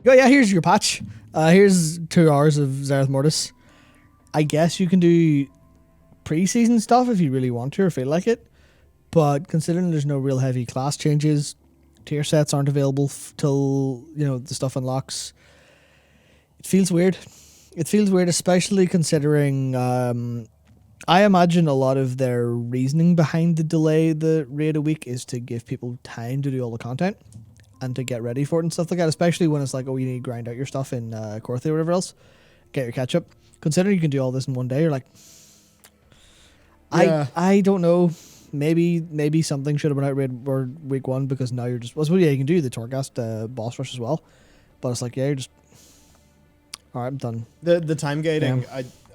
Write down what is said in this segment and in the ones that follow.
yeah, here's your patch. Here's 2 hours of Zereth Mortis. I guess you can do pre-season stuff if you really want to or feel like it. But considering there's no real heavy class changes, tier sets aren't available till, the stuff unlocks. It feels weird. It feels weird, especially considering I imagine a lot of their reasoning behind the delay the raid a week is to give people time to do all the content and to get ready for it and stuff like that, especially when it's like, oh, you need to grind out your stuff in Corthy or whatever else, get your catch up. Considering you can do all this in one day, you're like, yeah. I don't know. Maybe something should have been out raid or week 1 because now you're just, yeah, you can do the Torghast boss rush as well, but it's like, yeah, you're just, all right, I'm done. The time gating,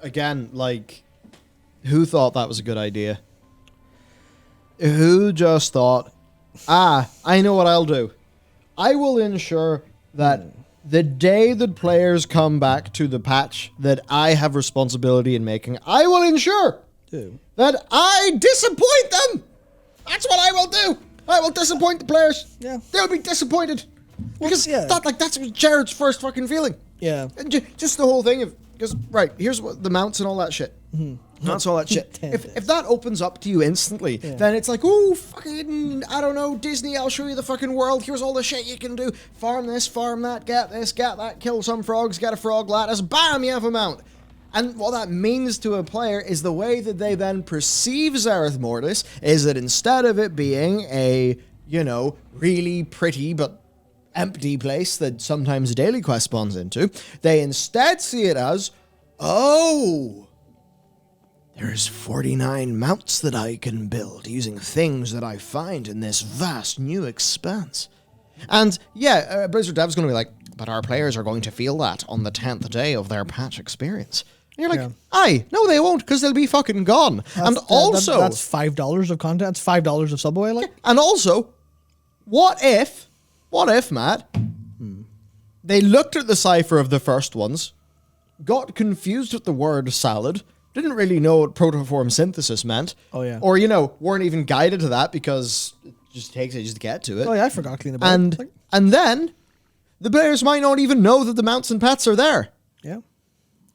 again, like, who thought that was a good idea? Who just thought, I know what I'll do. I will ensure that the day that players come back to the patch that I have responsibility in making, I will ensure that I disappoint them. That's what I will do. I will disappoint the players. Yeah. They'll be disappointed. Because that's Jared's first fucking feeling. Yeah. And just the whole thing of, because, right, here's what the mounts and all that shit. Mounts all that shit. If that opens up to you instantly, then it's like, oh, fucking, I don't know, Disney, I'll show you the fucking world. Here's all the shit you can do. Farm this, farm that, get this, get that, kill some frogs, get a frog lattice, bam, you have a mount. And what that means to a player is the way that they then perceive Zereth Mortis is that instead of it being a, really pretty but empty place that sometimes a daily quest spawns into, they instead see it as, oh, there's 49 mounts that I can build using things that I find in this vast new expanse. And yeah, Blizzard Dev's going to be like, but our players are going to feel that on the 10th day of their patch experience. And you're like, aye, no they won't, because they'll be fucking gone. And also, that's $5 of content, that's $5 of Subway, like. And also, what if, Matt, they looked at the cipher of the first ones, got confused with the word salad, didn't really know what protoform synthesis meant. Oh, yeah. Or, weren't even guided to that because it just takes ages to get to it. Oh, yeah, I forgot clean about it. And then, the players might not even know that the mounts and pets are there. Yeah.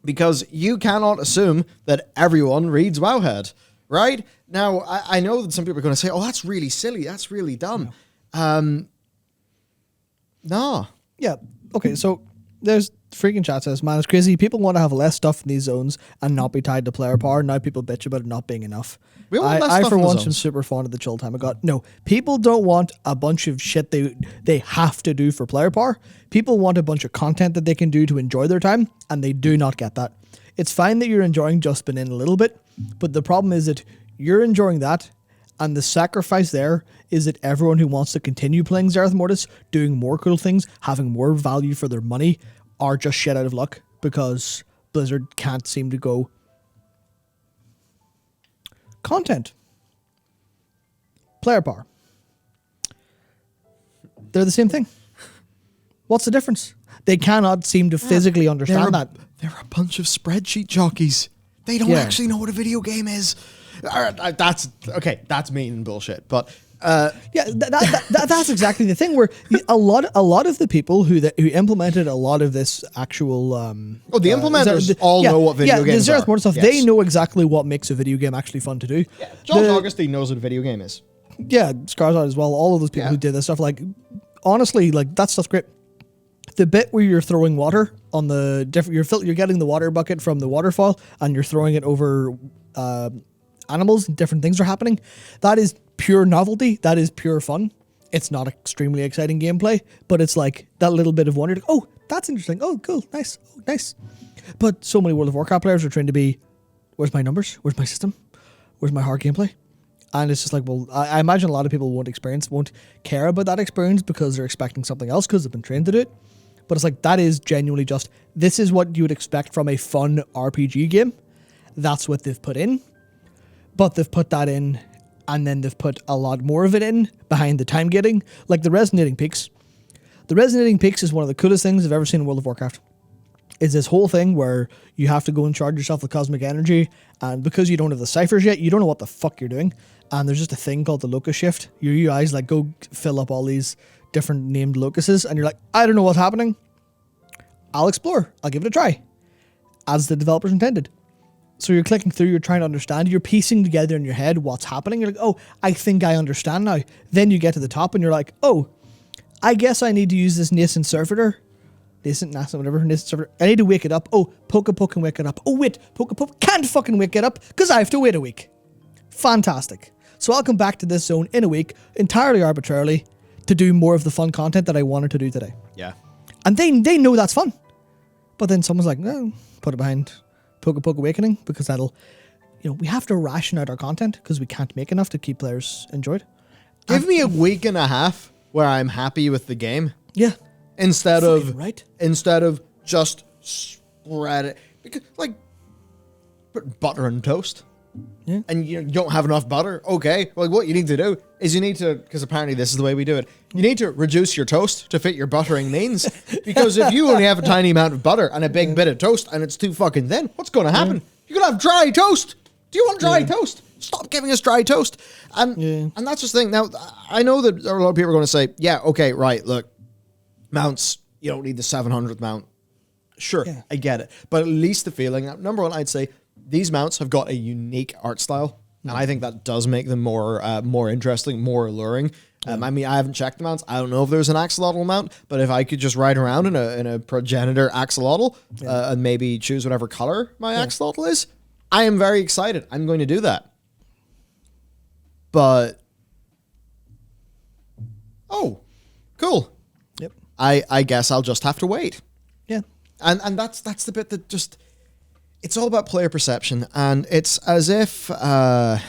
Because you cannot assume that everyone reads Wowhead, right? Now, I know that some people are going to say, oh, that's really silly, that's really dumb. No. Yeah, okay, so there's freaking chat says, man, it's crazy. People want to have less stuff in these zones and not be tied to player power. Now people bitch about it not being enough. I for once am super fond of the chill time I got. No, people don't want a bunch of shit they have to do for player power. People want a bunch of content that they can do to enjoy their time, and they do not get that. It's fine that you're enjoying just been in a little bit, but the problem is that you're enjoying that, and the sacrifice there is that everyone who wants to continue playing Zereth Mortis, doing more cool things, having more value for their money, are just shit out of luck because Blizzard can't seem to go content, player power. They're the same thing. What's the difference? They cannot seem to physically understand that. They're a bunch of spreadsheet jockeys. They don't actually know what a video game is. That's mean and bullshit, but that's exactly the thing. Where a lot of the people who implemented a lot of this actual the implementers know what video games the Zereth are. Mortis stuff. Yes. They know exactly what makes a video game actually fun to do. Yeah. John Augustine knows what a video game is. Yeah, Skarsgård as well. All of those people who did this stuff, like honestly, like that stuff's great. The bit where you're throwing water on the you're getting the water bucket from the waterfall and you're throwing it over animals and different things are happening. That is pure novelty. That is pure fun. It's not extremely exciting gameplay, but it's like that little bit of wonder. Like, oh, that's interesting. Oh, cool. Nice. Oh, nice. But so many World of Warcraft players are trained to be, where's my numbers? Where's my system? Where's my hard gameplay? And it's just like, well, I imagine a lot of people won't care about that experience because they're expecting something else because they've been trained to do it. But it's like, that is genuinely just, this is what you would expect from a fun RPG game. That's what they've put in. But they've put that in, and then they've put a lot more of it in behind the time gating, like the Resonating Peaks. The Resonating Peaks is one of the coolest things I've ever seen in World of Warcraft. It's this whole thing where you have to go and charge yourself with cosmic energy, and because you don't have the ciphers yet, you don't know what the fuck you're doing. And there's just a thing called the locus shift. Your UI's like, go fill up all these different named locuses, and you're like, I don't know what's happening. I'll explore. I'll give it a try. As the developers intended. So you're clicking through, you're trying to understand, you're piecing together in your head what's happening. You're like, oh, I think I understand now. Then you get to the top and you're like, oh, I guess I need to use this nascent servitor. Nascent servitor. I need to wake it up. Oh, Poke can wake it up. Oh, wait, Poke can't fucking wake it up because I have to wait a week. Fantastic. So I'll come back to this zone in a week, entirely arbitrarily, to do more of the fun content that I wanted to do today. Yeah. And they know that's fun. But then someone's like, no, put it behind Poke Awakening because that'll, we have to ration out our content because we can't make enough to keep players enjoyed. Give me a week and a half where I'm happy with the game. Yeah. Instead right. of just spread it. Because, put butter on toast. Yeah. And you don't have enough butter. Okay. Well, what you need to do is because apparently this is the way we do it. You need to reduce your toast to fit your buttering means. Because if you only have a tiny amount of butter and a big bit of toast and it's too fucking thin, what's going to happen? You're going to have dry toast. Do you want dry toast? Stop giving us dry toast. And that's the thing. Now, I know that a lot of people are going to say, yeah, okay, right, look, mounts, you don't need the 700th mount. Sure, I get it. But at least the feeling, number one, I'd say, these mounts have got a unique art style, and I think that does make them more interesting, more alluring. I mean, I haven't checked the mounts. I don't know if there's an axolotl mount, but if I could just ride around in a progenitor axolotl and maybe choose whatever color my axolotl is, I am very excited. I'm going to do that. But cool. Yep. I guess I'll just have to wait. Yeah. And that's the bit that just. It's all about player perception, and it's as if, God,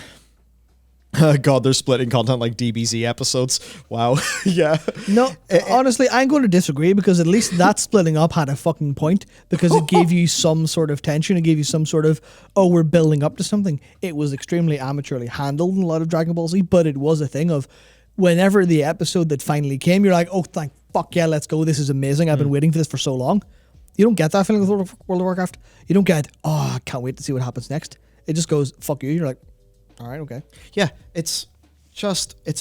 they're splitting content like DBZ episodes. Wow. Yeah. No, honestly, I'm going to disagree because at least that splitting up had a fucking point because it gave you some sort of tension. It gave you some sort of, we're building up to something. It was extremely amateurly handled in a lot of Dragon Ball Z, but it was a thing of whenever the episode that finally came, you're like, oh, thank fuck yeah, let's go. This is amazing. I've been waiting for this for so long. You don't get that feeling with World of Warcraft. You don't get, I can't wait to see what happens next. It just goes, fuck you. You're like, all right, okay. Yeah, it's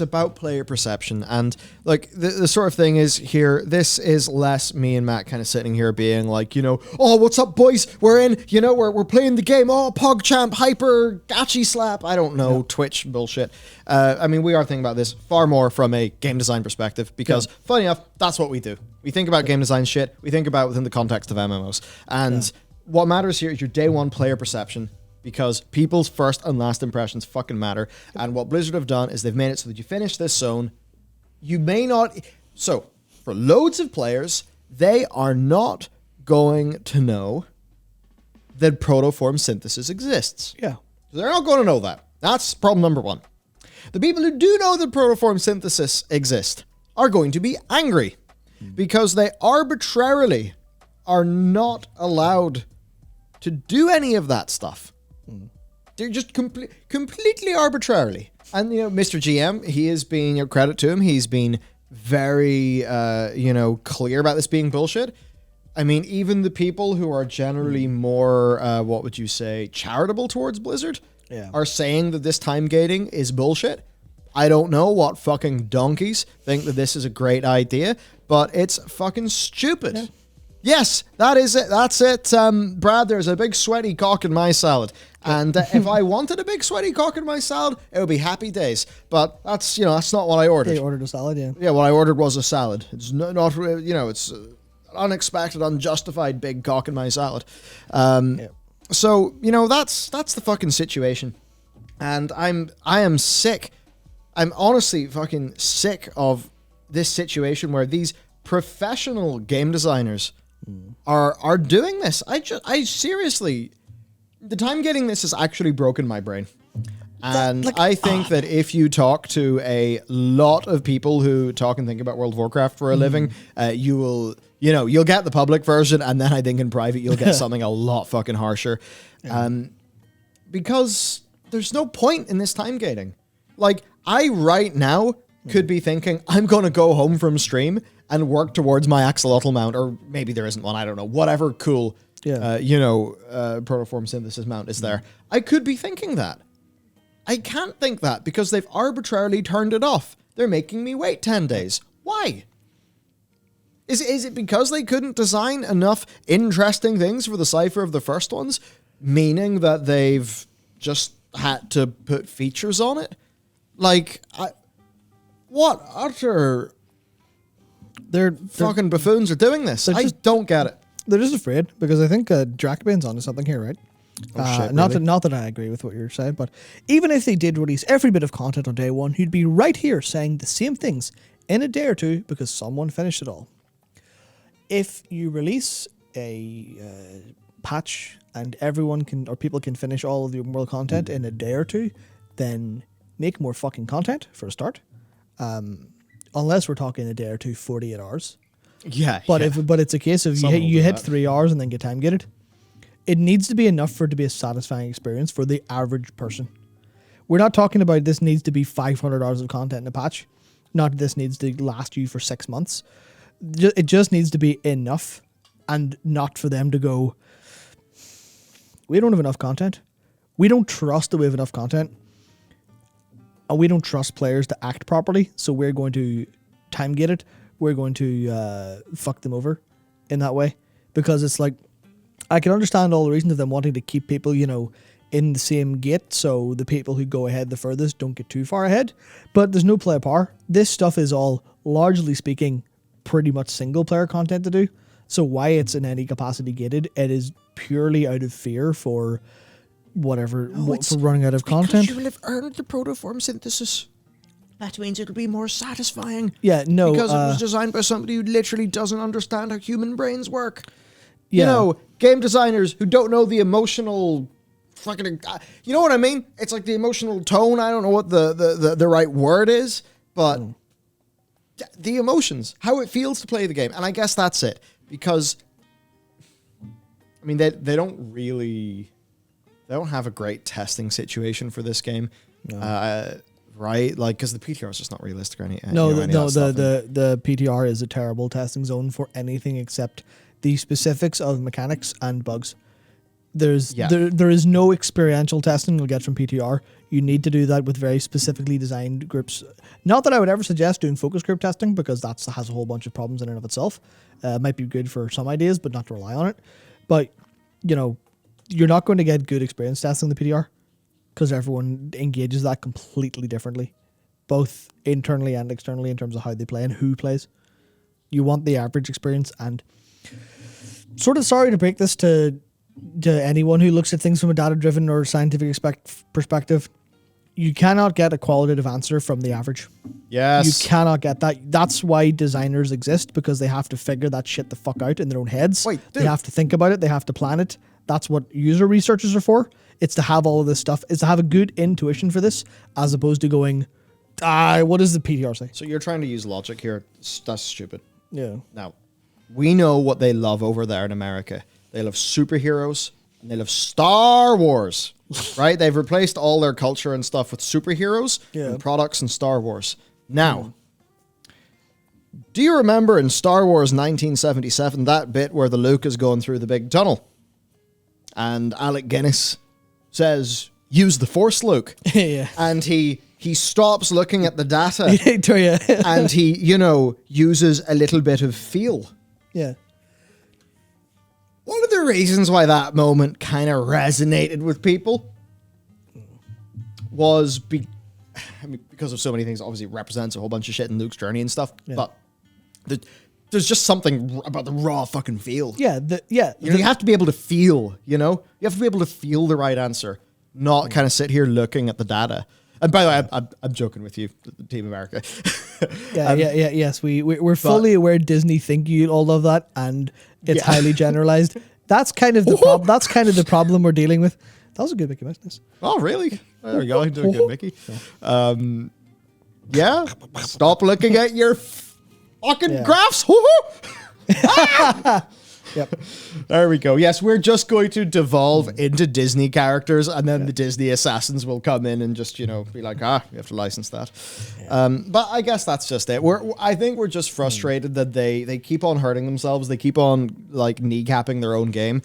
about player perception. And like the sort of thing is here, this is less me and Matt kind of sitting here being like, oh, what's up, boys? We're in, we're playing the game. Oh, PogChamp, Hyper, Gachi Slap. I don't know, Twitch bullshit. I mean, we are thinking about this far more from a game design perspective because, funny enough, that's what we do. We think about game design shit. We think about it within the context of MMOs. And what matters here is your day one player perception because people's first and last impressions fucking matter. And what Blizzard have done is they've made it so that you finish this zone. You may not... So, for loads of players, they are not going to know that protoform synthesis exists. Yeah. They're not going to know that. That's problem number one. The people who do know that protoform synthesis exists are going to be angry. Because they arbitrarily are not allowed to do any of that stuff. They're just completely arbitrarily. And, Mr. GM, he is being, credit to him, he's been very, clear about this being bullshit. I mean, even the people who are generally more, what would you say, charitable towards Blizzard are saying that this time gating is bullshit. I don't know what fucking donkeys think that this is a great idea, but it's fucking stupid. Yeah. Yes, that is it. That's it. Brad, there's a big sweaty cock in my salad. And if I wanted a big sweaty cock in my salad, it would be happy days. But that's, that's not what I ordered. You ordered a salad, yeah. Yeah, what I ordered was a salad. It's not it's unexpected, unjustified big cock in my salad. So, that's the fucking situation. And I am sick. I'm honestly fucking sick of this situation where these professional game designers are doing this. I seriously, the time getting this has actually broken my brain. And I think that if you talk to a lot of people who talk and think about World of Warcraft for a living, you will, you'll get the public version, and then I think in private you'll get something a lot fucking harsher. Because there's no point in this time gating. Like, I right now could be thinking, I'm going to go home from stream and work towards my axolotl mount, or maybe there isn't one, I don't know, whatever cool, protoform synthesis mount is there. I could be thinking that. I can't think that because they've arbitrarily turned it off. They're making me wait 10 days. Why? Is it because they couldn't design enough interesting things for the cipher of the first ones, meaning that they've just had to put features on it? Like, what utter They're fucking buffoons are doing this? I just don't get it. They're just afraid because I think Dracabane's onto something here, right? Oh, shit, not really? that I agree with what you're saying, but even if they did release every bit of content on day one, you'd be right here saying the same things in a day or two because someone finished it all. If you release a patch and people can finish all of the open world content in a day or two, then make more fucking content for a start. Unless we're talking a day or two, 48 hours. Yeah. But it's a case of you hit 3 hours and then get time gated. It needs to be enough for it to be a satisfying experience for the average person. We're not talking about this needs to be 500 hours of content in a patch. Not this needs to last you for 6 months. It just needs to be enough and not for them to go, we don't have enough content. We don't trust that we have enough content. And we don't trust players to act properly. So we're going to time gate it. We're going to fuck them over in that way. Because it's like, I can understand all the reasons of them wanting to keep people, in the same gate. So the people who go ahead the furthest don't get too far ahead. But there's no player power. This stuff is all, largely speaking, pretty much single player content to do. So why it's in any capacity gated, it is purely out of fear for whatever, for running out of content. Because you will have earned the protoform synthesis. That means it'll be more satisfying. Yeah, no. Because it was designed by somebody who literally doesn't understand how human brains work. Yeah. Game designers who don't know the emotional fucking... you know what I mean? It's like the emotional tone. I don't know what the right word is, but... the emotions, how it feels to play the game. And I guess that's it. Because, I mean, they don't have a great testing situation for this game. No. Right? Like, because the PTR is just not realistic or anything. The PTR is a terrible testing zone for anything except the specifics of mechanics and bugs. There is no experiential testing you'll get from PTR. You need to do that with very specifically designed groups. Not that I would ever suggest doing focus group testing because that has a whole bunch of problems in and of itself. It might be good for some ideas, but not to rely on it. But, you're not going to get good experience testing the PTR because everyone engages that completely differently, both internally and externally in terms of how they play and who plays. You want the average experience, and sort of sorry to break this to anyone who looks at things from a data-driven or scientific perspective. You cannot get a qualitative answer from the average. Yes. You cannot get that. That's why designers exist, because they have to figure that shit the fuck out in their own heads. Wait, dude. They have to think about it. They have to plan it. That's what user researchers are for. It's to have all of this stuff. It's to have a good intuition for this, as opposed to going, what does the PTR say? So you're trying to use logic here. That's stupid. Yeah. Now, we know what they love over there in America. They love superheroes and they love Star Wars, right? They've replaced all their culture and stuff with superheroes and products and Star Wars. Now, do you remember in Star Wars 1977, that bit where the Luke is going through the big tunnel and Alec Guinness says, use the Force, Luke. Yeah. And he stops looking at the data Yeah. and he, uses a little bit of feel. Yeah. One of the reasons why that moment kind of resonated with people was because of so many things. Obviously, it represents a whole bunch of shit in Luke's journey and stuff. Yeah. But there's just something about the raw fucking feel. Yeah. You have to be able to feel, You have to be able to feel the right answer, not kind of sit here looking at the data. And by the way, I'm joking with you, Team America. Yes, we're fully aware Disney think you all love that, and it's highly generalized. That's kind of the problem. That's kind of the problem we're dealing with. That was a good Mickey Mouse. Oh, really? There we go. I did a good Mickey. Yeah. Stop looking at your fucking graphs. Yep. There we go. Yes, we're just going to devolve into Disney characters, and then the Disney assassins will come in and just, be like, we have to license that. Yeah. But I guess that's just it. I think we're just frustrated that they keep on hurting themselves. They keep on, kneecapping their own game.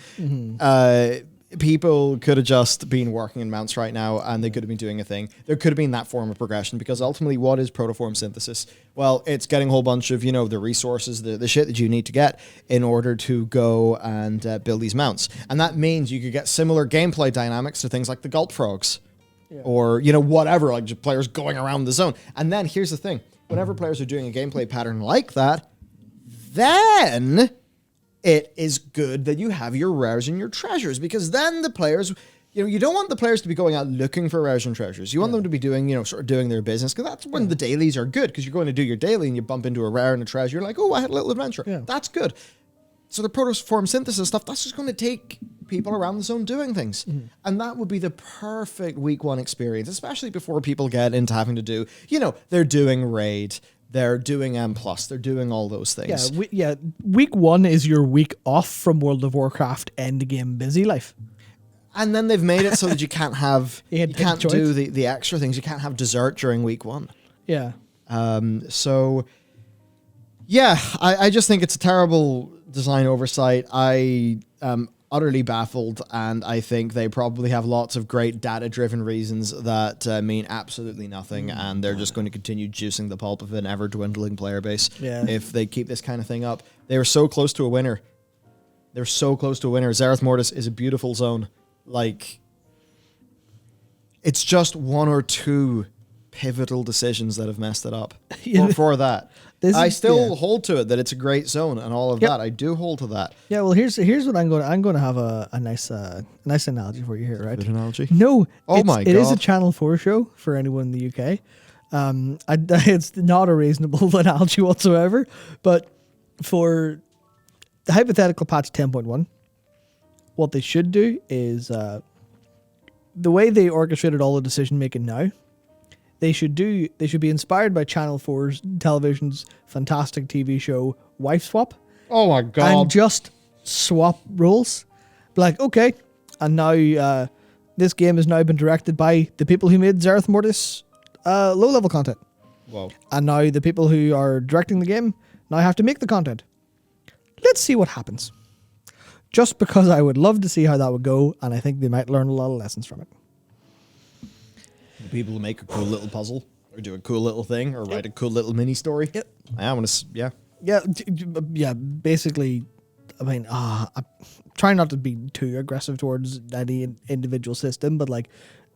people could have just been working in mounts right now, and they could have been doing a thing. There could have been that form of progression, because ultimately, what is protoform synthesis? Well, it's getting a whole bunch of, the resources, the shit that you need to get in order to go and build these mounts. And that means you could get similar gameplay dynamics to things like the Gulp Frogs. Yeah. Or, whatever, like just players going around the zone. And then here's the thing. Whenever players are doing a gameplay pattern like that, then it is good that you have your rares and your treasures, because then the players, you don't want the players to be going out looking for rares and treasures. You want them to be doing, sort of doing their business, because that's when the dailies are good, because you're going to do your daily and you bump into a rare and a treasure. You're like, oh, I had a little adventure. Yeah. That's good. So the protoform synthesis stuff, that's just going to take people around the zone doing things. Mm-hmm. And that would be the perfect week 1 experience, especially before people get into having to do, they're doing raid, they're doing M+, they're doing all those things. Yeah, week 1 is your week off from World of Warcraft endgame busy life. And then they've made it so that you can't have, you can't do the extra things. You can't have dessert during week 1. Yeah. So, yeah, I just think it's a terrible design oversight. I am utterly baffled, and I think they probably have lots of great data-driven reasons that mean absolutely nothing, and they're just going to continue juicing the pulp of an ever-dwindling player base if they keep this kind of thing up. They were so close to a winner. They're so close to a winner. Zereth Mortis is a beautiful zone. Like, it's just 1 or 2 pivotal decisions that have messed it up for that. I still hold to it that it's a great zone and all of that. I do hold to that. Yeah, well, here's what I'm going to have a nice analogy for you here, right? Good analogy? No. Oh my God. It is a Channel 4 show for anyone in the UK. It's not a reasonable analogy whatsoever, but for the hypothetical patch 10.1, what they should do is the way they orchestrated all the decision making now. They should be inspired by Channel 4's television's fantastic TV show Wife Swap. Oh my God. And just swap roles. Like, okay, and now this game has now been directed by the people who made Zereth Mortis low-level content. Whoa. And now the people who are directing the game now have to make the content. Let's see what happens. Just because I would love to see how that would go, and I think they might learn a lot of lessons from it. The people who make a cool little puzzle, or do a cool little thing, or write a cool little mini story. Yep. I want to, Yeah, basically, I mean, I'm trying not to be too aggressive towards any individual system, but like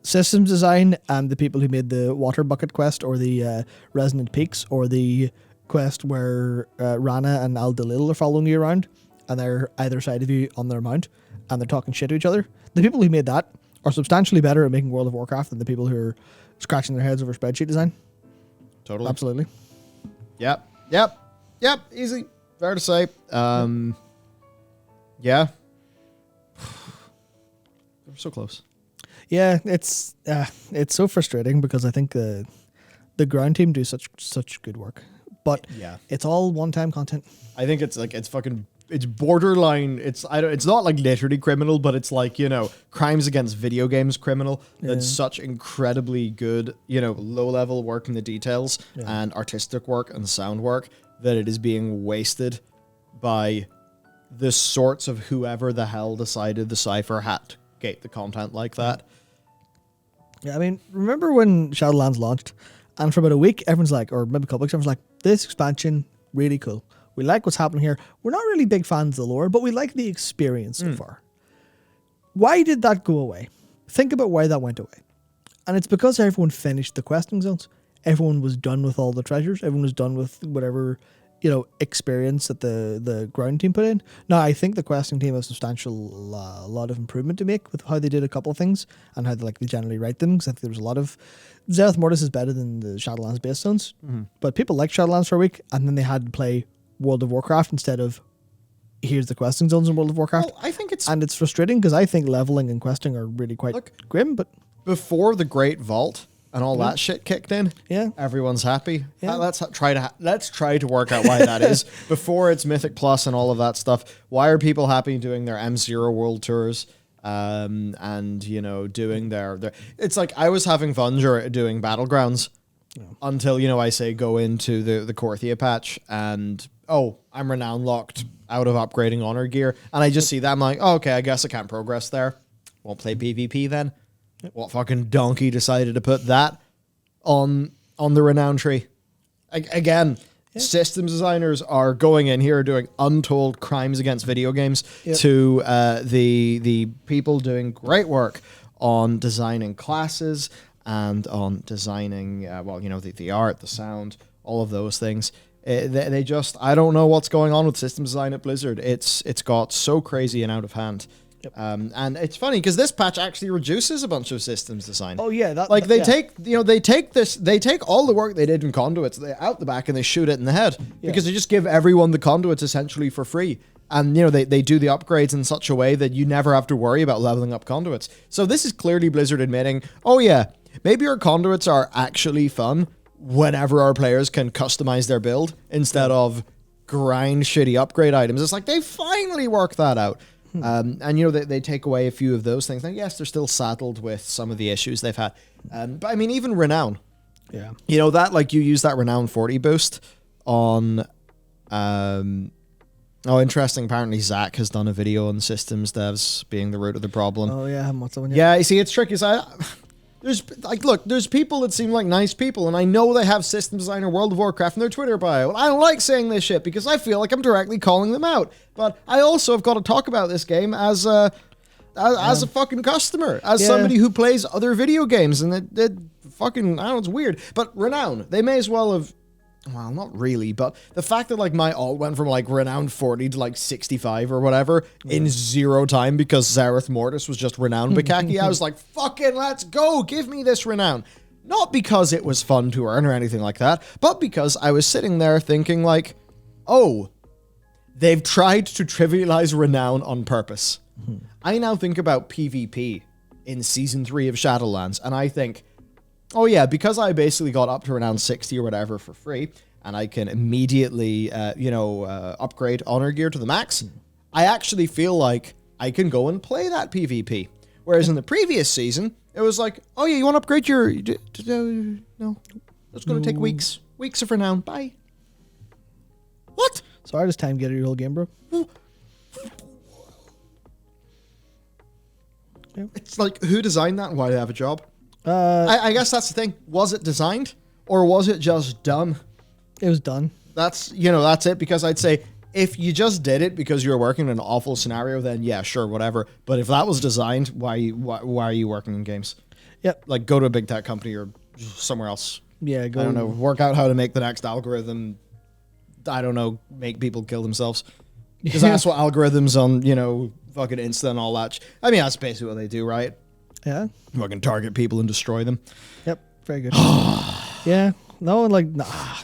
systems design and the people who made the water bucket quest, or the Resonant Peaks, or the quest where Rana and Al-Dalil are following you around, and they're either side of you on their mount, and they're talking shit to each other. The people who made that are substantially better at making World of Warcraft than the people who are scratching their heads over spreadsheet design. Totally. Absolutely. Yep. Easy. Fair to say. Yeah. We're so close. Yeah, it's so frustrating because I think the ground team do such good work, but it's all one-time content. I think it's borderline. It's not like literally criminal, but it's like, crimes against video games criminal. That's such incredibly good, low level work in the details and artistic work and sound work that it is being wasted by the sorts of whoever the hell decided the Cypher had to gate the content like that. Yeah, I mean, remember when Shadowlands launched, and for about a week, everyone's like, or maybe a couple weeks, everyone's like, this expansion, really cool. We like what's happening here. We're not really big fans of the lore, but we like the experience so far. Why did that go away? Think about why that went away. And it's because everyone finished the questing zones. Everyone was done with all the treasures. Everyone was done with whatever, experience that the ground team put in. Now, I think the questing team has a substantial lot of improvement to make with how they did a couple of things and how they generally write them. Because I think there was a lot of... Zereth Mortis is better than the Shadowlands base zones. Mm-hmm. But people liked Shadowlands for a week, and then they had to play World of Warcraft instead of here's the questing zones in World of Warcraft. Well, I think it's frustrating because I think leveling and questing are really quite grim. But before the Great Vault and all that shit kicked in, everyone's happy. Yeah. Let's try to work out why that is. Before it's Mythic Plus and all of that stuff, why are people happy doing their M0 world tours? And doing their it's like I was having fun doing Battlegrounds until I say go into the Korthia patch and I'm renown locked out of upgrading honor gear, and I just see that I'm like, okay, I guess I can't progress there. Won't play PvP then? What fucking donkey decided to put that on the renown tree? Again, systems designers are going in here doing untold crimes against video games to the people doing great work on designing classes and on designing, the art, the sound, all of those things. They just, I don't know what's going on with systems design at Blizzard. It's got so crazy and out of hand. Yep. And it's funny because this patch actually reduces a bunch of systems design. Oh yeah, they take all the work they did in conduits out the back and they shoot it in the head because they just give everyone the conduits essentially for free. And they do the upgrades in such a way that you never have to worry about leveling up conduits. So this is clearly Blizzard admitting, oh yeah, maybe our conduits are actually fun whenever our players can customize their build instead of grind shitty upgrade items. It's like they finally worked that out. And they take away a few of those things. Now, yes, they're still saddled with some of the issues they've had. But I mean, even renown. Yeah. You use that renown 40 boost on. Interesting. Apparently, Zach has done a video on systems devs being the root of the problem. Oh yeah, I haven't watched that one yet. Yeah, you see, it's tricky. There's people that seem like nice people, and I know they have system designer World of Warcraft in their Twitter bio. And I don't like saying this shit because I feel like I'm directly calling them out. But I also have got to talk about this game as a fucking customer, as somebody who plays other video games, and it fucking, I don't know, it's weird. But Renown, they may as well have. Well, not really, but the fact that my alt went from renowned 40 to 65 or whatever in 0 time because Zereth Mortis was just renowned Bukaki, I was like, fucking let's go, give me this renown. Not because it was fun to earn or anything like that, but because I was sitting there thinking oh, they've tried to trivialize renown on purpose. I now think about PvP in Season 3 of Shadowlands, and I think, oh yeah, because I basically got up to renown 60 or whatever for free, and I can immediately, upgrade honor gear to the max, I actually feel like I can go and play that PvP. Whereas in the previous season, it was oh yeah, you want to upgrade your... No, it's going to take weeks. Weeks of renown. Bye. What? Sorry, just time getter your whole game, bro. It's who designed that and why do they have a job? I guess that's the thing. Was it designed or was it just done? It was done. That's it. Because I'd say if you just did it because you were working in an awful scenario, then yeah, sure, whatever. But if that was designed, why are you working in games? Yep. Go to a big tech company or somewhere else. Yeah, I don't know. Work out how to make the next algorithm. I don't know. Make people kill themselves. Because that's what algorithms on fucking Insta and all that. I mean, that's basically what they do, right? Yeah. Fucking target people and destroy them. Yep. Very good. Yeah. No, nah.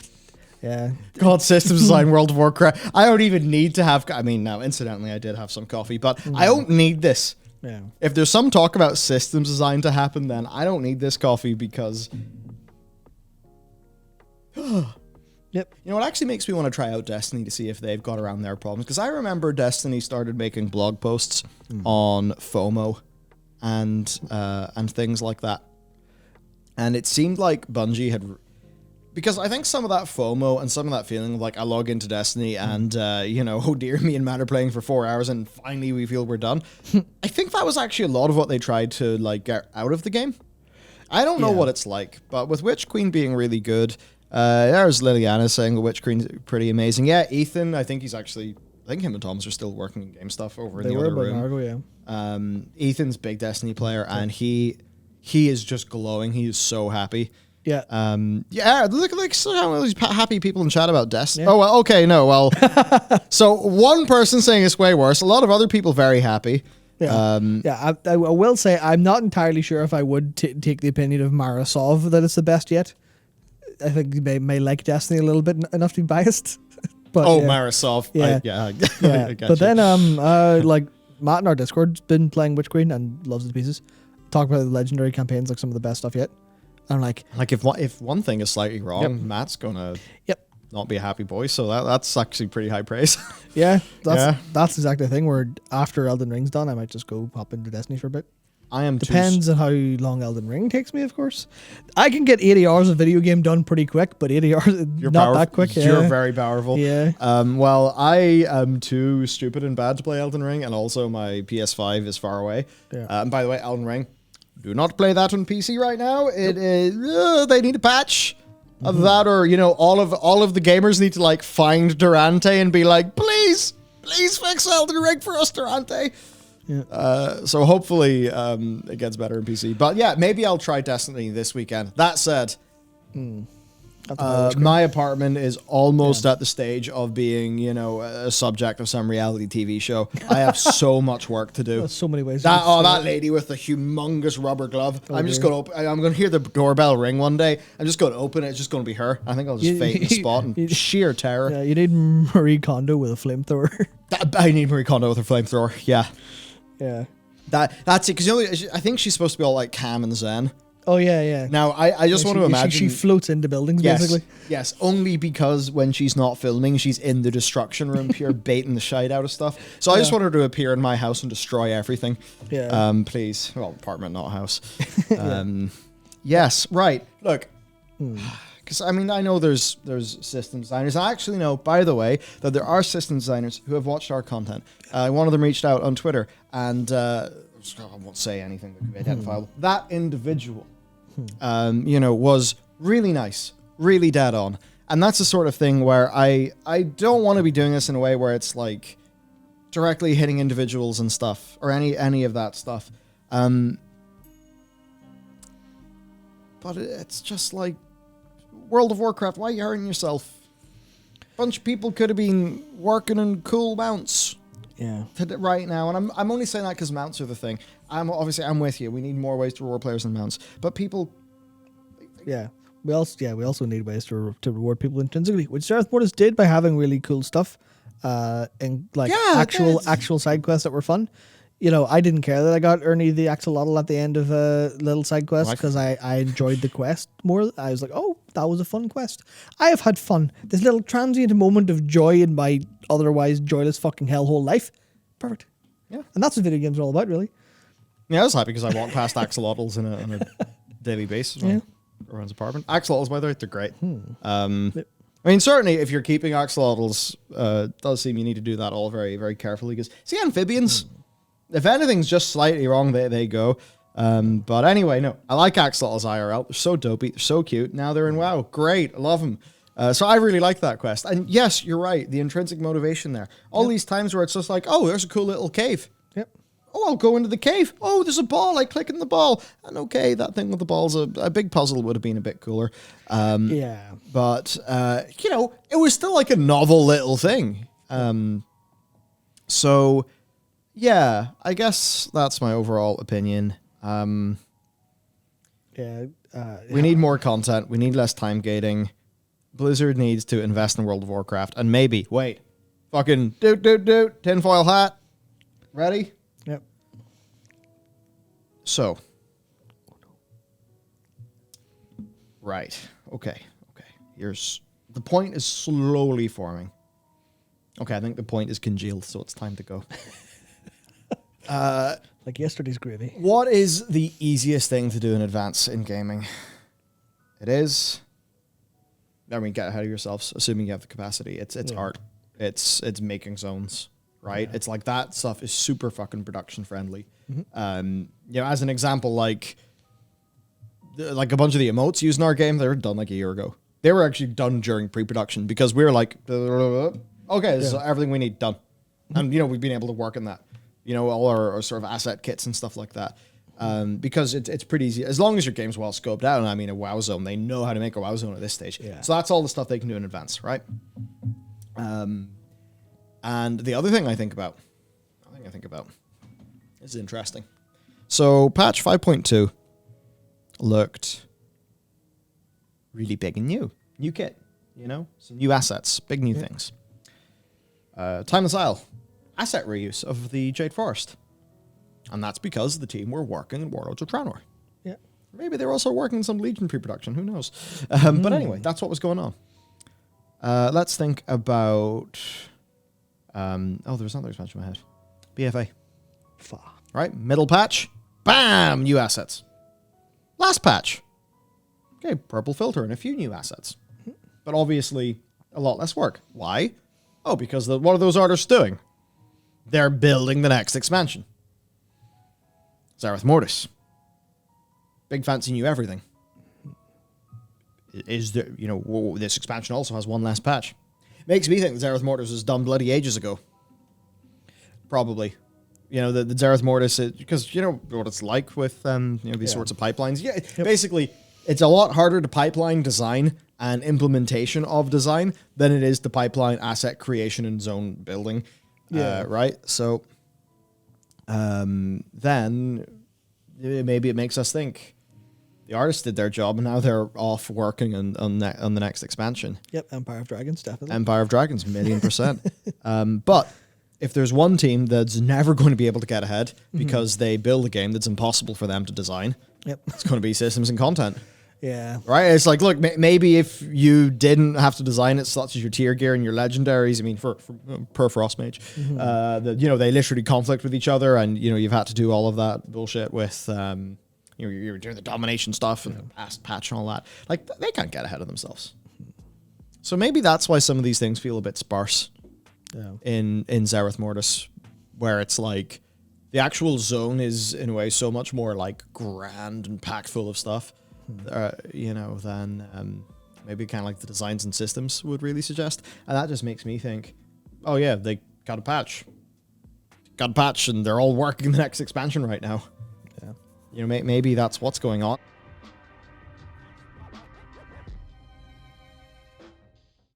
Yeah. God, systems design World of Warcraft. I don't even need to have... I mean, now, incidentally, I did have some coffee, but I don't need this. Yeah. If there's some talk about systems design to happen, then I don't need this coffee because... Yep. You know, it actually makes me want to try out Destiny to see if they've got around their problems. Because I remember Destiny started making blog posts on FOMO and things like that. And it seemed like Bungie had... Because I think some of that FOMO and some of that feeling of I log into Destiny and, oh dear, me and Matt are playing for 4 hours and finally we feel we're done. I think that was actually a lot of what they tried to, get out of the game. I don't know what it's like, but with Witch Queen being really good... there's Liliana saying the Witch Queen's pretty amazing. Yeah, Ethan, I think him and Thomas are still working in game stuff over in the other room. Nargo, Ethan's big Destiny player, and he is just glowing. He is so happy. Yeah. Look so how these happy people in chat about Destiny. Yeah. Oh, well, okay, no, well. So one person saying it's way worse. A lot of other people very happy. Yeah. I will say I'm not entirely sure if I would take the opinion of Marasov that it's the best yet. I think they may like Destiny a little bit enough to be biased. But Marasov. Yeah. I but then, Matt in our Discord's been playing Witch Queen and loves the pieces. Talk about the legendary campaigns, some of the best stuff yet. And I'm if one thing is slightly wrong, Matt's gonna not be a happy boy. So that's actually pretty high praise. Yeah, that's exactly the thing. Where after Elden Ring's done, I might just go hop into Destiny for a bit. I am Depends on how long Elden Ring takes me, of course. I can get 80 hours of video game done pretty quick, but 80 hours, not that quick. You're very powerful. Yeah. Well, I am too stupid and bad to play Elden Ring, and also my PS5 is far away. Yeah. And by the way, Elden Ring, do not play that on PC right now. It is they need a patch of that, or all of the gamers need to like find Durante and be like, please fix Elden Ring for us, Durante. Yeah. So hopefully it gets better in PC. But yeah, maybe I'll try Destiny this weekend. That said, my apartment is almost at the stage of being, a subject of some reality TV show. I have so much work to do. There's so many ways. That lady with the humongous rubber glove. I'm just going to I'm going to hear the doorbell ring one day. I'm just going to open it. It's just going to be her. I think I'll just fake the spot and sheer terror. Yeah, you need Marie Kondo with a flamethrower. I need Marie Kondo with her flamethrower. Yeah. Yeah. That's it. Because I think she's supposed to be all like calm and zen. Oh, yeah. Now, I just want to imagine... She floats into buildings, basically. Yes, only because when she's not filming, she's in the destruction room, pure baiting the shite out of stuff. So I just want her to appear in my house and destroy everything. Yeah. Please. Well, apartment, not house. Yes, right. Look, because, I know there's system designers. I actually know, by the way, that there are system designers who have watched our content. One of them reached out on Twitter, and... I won't say anything that could be identifiable. That individual, was really nice, really dead on. And that's the sort of thing where I don't want to be doing this in a way where it's like directly hitting individuals and stuff, or any of that stuff. But it's just like World of Warcraft. Why are you hurting yourself? A bunch of people could have been working on cool mounts. Yeah. Right now, and I'm only saying that because mounts are the thing. I'm with you. We need more ways to reward players than mounts, but people. Yeah, we also need ways to reward people intrinsically, which Zereth Mortis did by having really cool stuff, and like actual side quests that were fun. I didn't care that I got Ernie the axolotl at the end of a little side quest because I enjoyed the quest more. I was like, oh, that was a fun quest. I have had fun. This little transient moment of joy in my otherwise joyless fucking hellhole life. Perfect. Yeah. And that's what video games are all about, really. Yeah, I was happy because I walk past axolotls on a daily basis around his apartment. Axolotls, by the way, they're great. Certainly if you're keeping axolotls, it does seem you need to do that all very, very carefully because, see, amphibians... If anything's just slightly wrong, they go. But anyway, no. I like axolotls IRL. They're so dopey. They're so cute. Now they're in WoW. Great. I love them. So I really like that quest. And yes, you're right. The intrinsic motivation there. All these times where it's just like, oh, there's a cool little cave. Yep. Oh, I'll go into the cave. Oh, there's a ball. I click in the ball. And okay, that thing with the ball's a big puzzle would have been a bit cooler. But, it was still like a novel little thing. So... yeah, I guess that's my overall opinion. We need more content. We need less time gating. Blizzard needs to invest in World of Warcraft. And maybe, fucking tinfoil hat. Ready? Yep. So. Right. Okay. Here's... the point is slowly forming. Okay, I think the point is congealed, so it's time to go. Like yesterday's gravy. What is the easiest thing to do in advance in gaming? It is... get ahead of yourselves, assuming you have the capacity. It's art. It's making zones, right? Yeah. It's like that stuff is super fucking production friendly. As an example, like a bunch of the emotes used in our game, they were done like a year ago. They were actually done during pre-production because we were like, okay, this is everything we need done. And, we've been able to work in that. All our sort of asset kits and stuff like that. Because it's pretty easy. As long as your game's well scoped out, and a WoW zone, they know how to make a WoW zone at this stage. Yeah. So that's all the stuff they can do in advance, right? And the other thing I think about, this is interesting. So patch 5.2 looked really big and new. New kit, some new assets, big new things. Timeless Isle. Asset reuse of the Jade Forest. And that's because the team were working in Warlords of Draenor. Yeah. Maybe they were also working in some Legion pre-production. Who knows? But anyway, that's what was going on. Let's think about... there was another expansion in my head. BFA. Right? Middle patch. Bam! New assets. Last patch. Okay, purple filter and a few new assets. But obviously, a lot less work. Why? Oh, because what are those artists doing? They're building the next expansion. Zereth Mortis. Big fancy new everything. Is there, this expansion also has one last patch. Makes me think that Zereth Mortis was done bloody ages ago. Probably. The Zereth Mortis, because you know what it's like with these sorts of pipelines. Yeah, basically, it's a lot harder to pipeline design and implementation of design than it is to pipeline asset creation and zone building. Yeah. Right? So then maybe it makes us think the artists did their job and now they're off working on the next expansion. Yep, Empire of Dragons, definitely. Empire of Dragons, 1,000,000%. But if there's one team that's never going to be able to get ahead because they build a game that's impossible for them to design, it's going to be systems and content. Yeah. Right? It's like, look, maybe if you didn't have to design it such as your tier gear and your legendaries, I mean, per Frostmage, they literally conflict with each other and, you've had to do all of that bullshit with, you're doing the domination stuff and the past patch and all that. Like, they can't get ahead of themselves. So maybe that's why some of these things feel a bit sparse in Zereth Mortis, where it's like the actual zone is, in a way, so much more, like, grand and packed full of stuff. Than maybe kind of like the designs and systems would really suggest. And that just makes me think, oh yeah, they got a patch. And they're all working the next expansion right now. Yeah. Maybe that's what's going on.